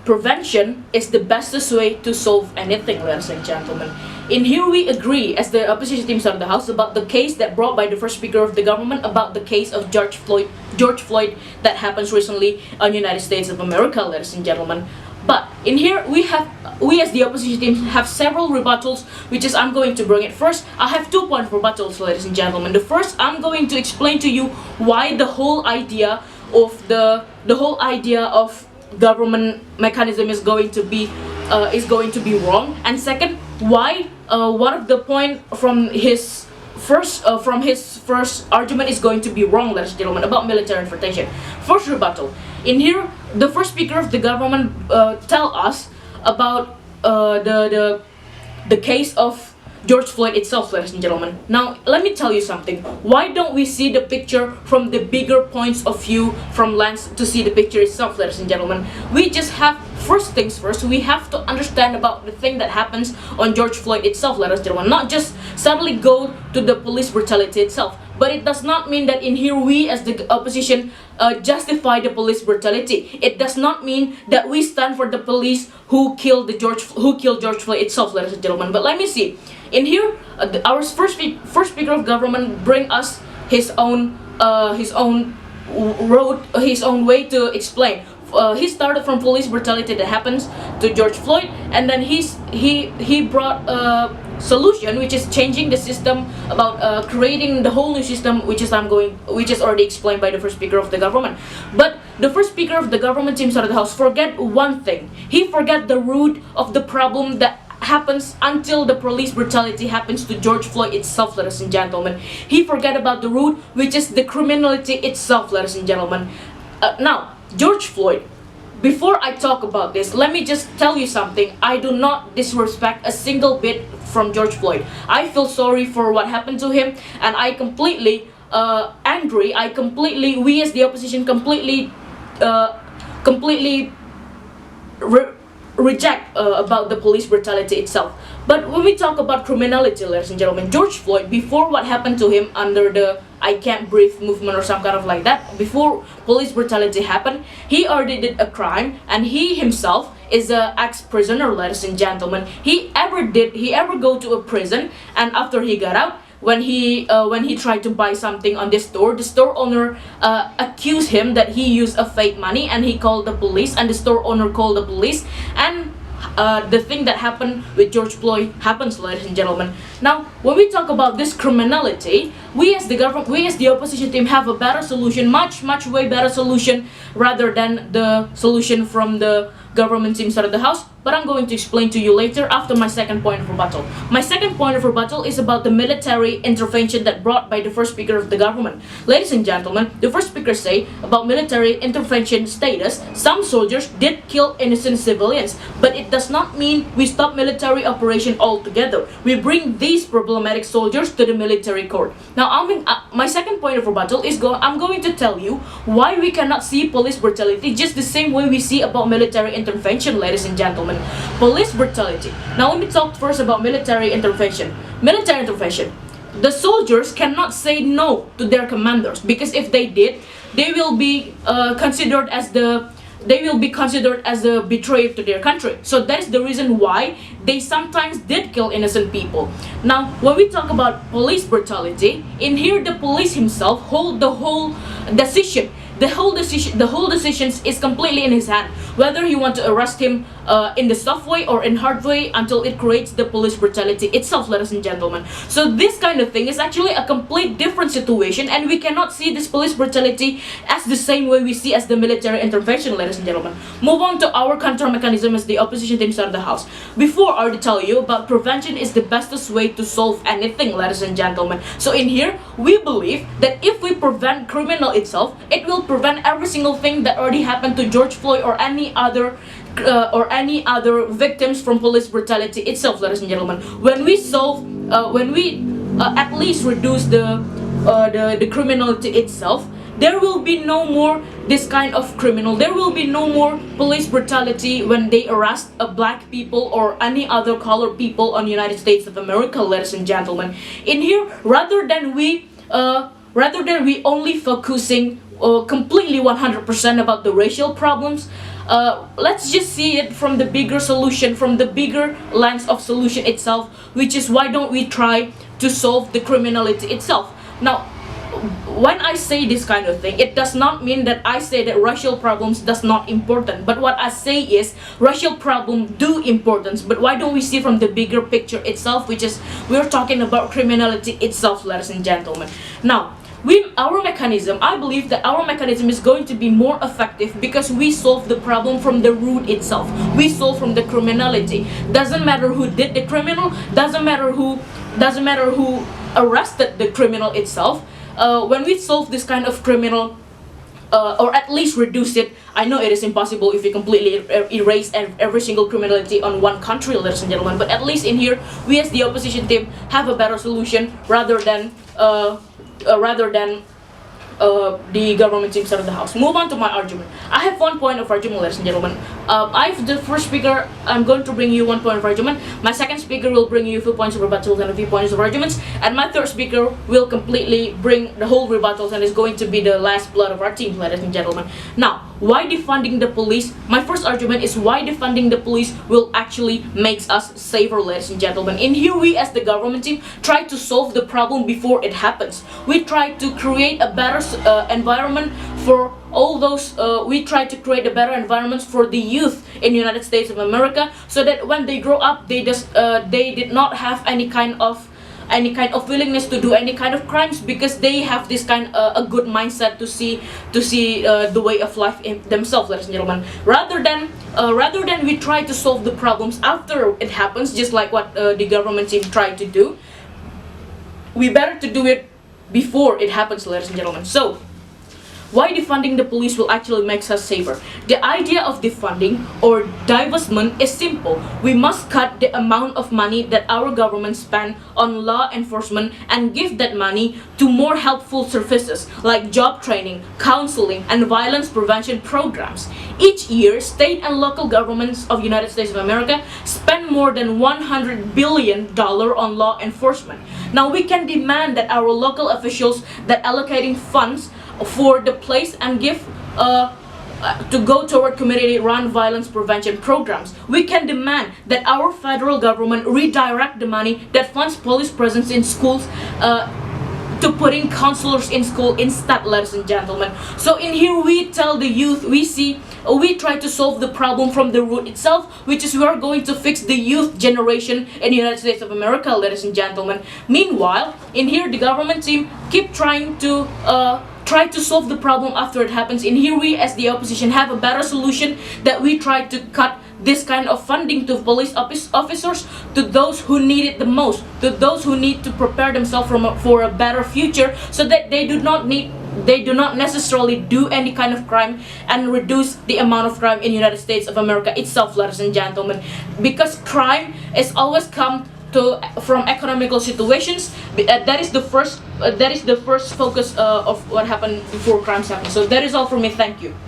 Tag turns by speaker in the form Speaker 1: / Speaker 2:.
Speaker 1: prevention is the bestest way to solve anything, ladies and gentlemen. In here we agree as the opposition teams of the House about the case that brought by the first speaker of the government about the case of George Floyd that happens recently in the United States of America, ladies and gentlemen. But in here we as the opposition team have several rebuttals, which is I'm going to bring it. First, I have 2 point rebuttals, ladies and gentlemen. The first, I'm going to explain to you why the whole idea of government mechanism is going to be wrong. And second, why one of the point from his first argument is going to be wrong, ladies and gentlemen, about military intervention. First rebuttal. In here, the first speaker of the government tell us about the case of George Floyd itself, ladies and gentlemen. Now, let me tell you something. Why don't we see the picture from the bigger points of view from lens to see the picture itself, ladies and gentlemen? We just have, first things first, we have to understand about the thing that happens on George Floyd itself, ladies and gentlemen. Not just suddenly go to the police brutality itself. But it does not mean that in here we as the opposition justify the police brutality. It does not mean that we stand for the police who killed George Floyd itself, ladies and gentlemen. But let me see. In here, our first speaker of government bring us his own way to explain. He started from police brutality that happens to George Floyd, and then he brought a solution, which is changing the system, about creating the whole new system, which is already explained by the first speaker of the government. But the first speaker of the government team out of the House forget one thing. He forget the root of the problem that happens until the police brutality happens to George Floyd itself, ladies and gentlemen. He forget about the root, which is the criminality itself, ladies and gentlemen. Now, George Floyd. Before I talk about this, let me just tell you something. I do not disrespect a single bit from George Floyd. I feel sorry for what happened to him, and I completely angry. We as the opposition completely reject about the police brutality itself. But when we talk about criminality, ladies and gentlemen, George Floyd, before what happened to him under the I Can't Breathe movement or some kind of like that, before police brutality happened, he already did a crime, and he himself is a ex-prisoner, ladies and gentlemen. He ever go to a prison, and after he got out, when he tried to buy something on this store, the store owner accused him that he used a fake money, and he called the police, and the store owner called the police, and the thing that happened with George Floyd happens, ladies and gentlemen. Now, when we talk about this criminality, we as the opposition team have a better solution, much way better solution, rather than the solution from the government team side of the House. But I'm going to explain to you later after my second point of rebuttal. My second point of rebuttal is about the military intervention that brought by the first speaker of the government. Ladies and gentlemen, the first speaker say about military intervention status, some soldiers did kill innocent civilians, but it does not mean we stop military operation altogether. We bring these problematic soldiers to the military court. Now, my second point of rebuttal is I'm going to tell you why we cannot see police brutality just the same way we see about military intervention, ladies and gentlemen. Police brutality. Now let me talk first about military intervention. Military intervention. The soldiers cannot say no to their commanders, because if they did, they will be considered as a betrayer to their country. So that is the reason why they sometimes did kill innocent people. Now, when we talk about police brutality, in here the police himself hold the whole decision. The whole decision is completely in his hand. Whether you want to arrest him in the soft way or in hard way, until it creates the police brutality itself, ladies and gentlemen. So this kind of thing is actually a complete different situation, and we cannot see this police brutality as the same way we see as the military intervention, ladies and gentlemen. Move on to our counter mechanism as the opposition team side of the House. Before, I already tell you about prevention is the bestest way to solve anything, ladies and gentlemen. So in here, we believe that if we prevent criminal itself, it will prevent every single thing that already happened to George Floyd or any other victims from police brutality itself, ladies and gentlemen. When we at least reduce the criminality itself, there will be no more this kind of criminal. There will be no more police brutality when they arrest black people or any other colored people on United States of America, ladies and gentlemen. In here, rather than we only focusing completely 100% about the racial problems, let's just see it from the bigger solution, from the bigger lens of solution itself, which is why don't we try to solve the criminality itself. Now, when I say this kind of thing, it does not mean that I say that racial problems does not important. But what I say is racial problem do importance. But why don't we see from the bigger picture itself, which is we're talking about criminality itself, ladies and gentlemen. Now, I believe that our mechanism is going to be more effective because we solve the problem from the root itself. We solve from the criminality. Doesn't matter who did the criminal. Doesn't matter who arrested the criminal itself. When we solve this kind of criminal, or at least reduce it, I know it is impossible if we completely erase every single criminality on one country, ladies and gentlemen, but at least in here, we as the opposition team have a better solution rather than the government team side of the house. Move on to my argument. I have one point of argument, ladies and gentlemen. The first speaker, I'm going to bring you 1 point of argument. My second speaker will bring you a few points of rebuttals and a few points of arguments. And my third speaker will completely bring the whole rebuttals and is going to be the last blood of our team, ladies and gentlemen. Now, why defunding the police? My first argument is why defunding the police will actually makes us safer, ladies and gentlemen. In here, we as the government team try to solve the problem before it happens. We try to create a better environment for all those. We try to create a better environment for the youth in the United States of America, so that when they grow up, they did not have any kind of willingness to do any kind of crimes, because they have this kind a good mindset to see the way of life in themselves, ladies and gentlemen. Rather than we try to solve the problems after it happens, just like what the government team tried to do, we better to do it before it happens, ladies and gentlemen. So, why defunding the police will actually make us safer? The idea of defunding or divestment is simple. We must cut the amount of money that our government spend on law enforcement and give that money to more helpful services like job training, counseling, and violence prevention programs. Each year, state and local governments of the United States of America spend more than $100 billion on law enforcement. Now, we can demand that our local officials that allocating funds for the place and give to go toward community-run violence prevention programs. We can demand that our federal government redirect the money that funds police presence in schools to putting counselors in school instead, ladies and gentlemen. So in here we tell the youth, we try to solve the problem from the root itself, which is we are going to fix the youth generation in the United States of America, ladies and gentlemen. Meanwhile, in here the government team keep trying to solve the problem after it happens. In here we as the opposition have a better solution, that we try to cut this kind of funding to police officers, to those who need it the most, to those who need to prepare themselves for a better future, so that they do not necessarily do any kind of crime, and reduce the amount of crime in the United States of America itself, ladies and gentlemen. Because crime is always come from economical situations. That is the first focus of what happened before crimes happen. So that is all from me. Thank you.